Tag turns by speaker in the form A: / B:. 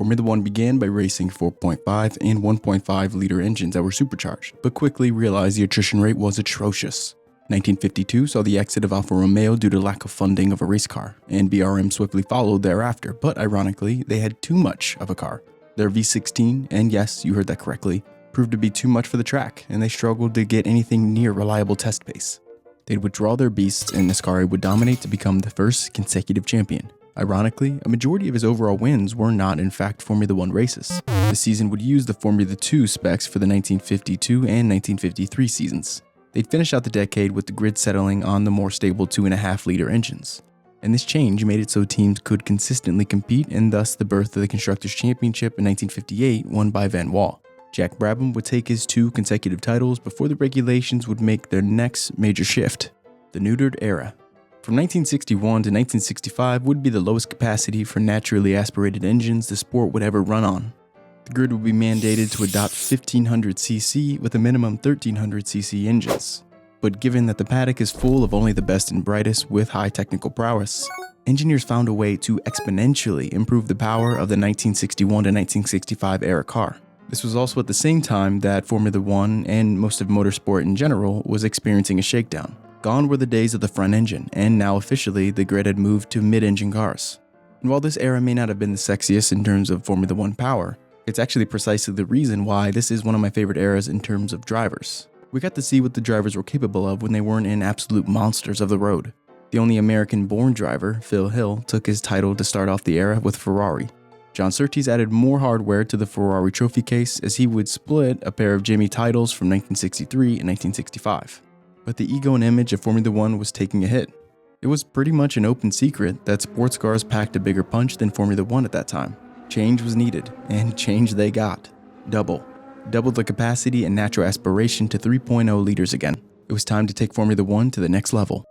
A: Formula One began by racing 4.5 and 1.5 liter engines that were supercharged, but quickly realized the attrition rate was atrocious. 1952 saw the exit of Alfa Romeo due to lack of funding of a race car, and BRM swiftly followed thereafter, but ironically, they had too much of a car. Their V16, and yes, you heard that correctly, proved to be too much for the track, and they struggled to get anything near reliable test pace. They'd withdraw their beasts, and Ascari would dominate to become the first consecutive champion. Ironically, a majority of his overall wins were not in fact Formula One races. The season would use the Formula 2 specs for the 1952 and 1953 seasons. They'd finish out the decade with the grid settling on the more stable 2.5 liter engines. And this change made it so teams could consistently compete, and thus the birth of the Constructors' Championship in 1958 won by Van Wall. Jack Brabham would take his 2 consecutive titles before the regulations would make their next major shift, the neutered era. From 1961 to 1965 would be the lowest capacity for naturally aspirated engines the sport would ever run on. The grid would be mandated to adopt 1500cc with a minimum 1300cc engines. But given that the paddock is full of only the best and brightest with high technical prowess, engineers found a way to exponentially improve the power of the 1961 to 1965 era car. This was also at the same time that Formula One and most of motorsport in general was experiencing a shakedown. Gone were the days of the front engine, and now officially the grid had moved to mid-engine cars. And while this era may not have been the sexiest in terms of Formula One power, it's actually precisely the reason why this is one of my favorite eras in terms of drivers. We got to see what the drivers were capable of when they weren't in absolute monsters of the road. The only American-born driver, Phil Hill, took his title to start off the era with Ferrari. John Surtees added more hardware to the Ferrari trophy case as he would split a pair of Jimmy titles from 1963 and 1965. But the ego and image of Formula One was taking a hit. It was pretty much an open secret that sports cars packed a bigger punch than Formula One at that time. Change was needed, and change they got. Double the capacity and natural aspiration to 3.0 liters again. It was time to take Formula One to the next level.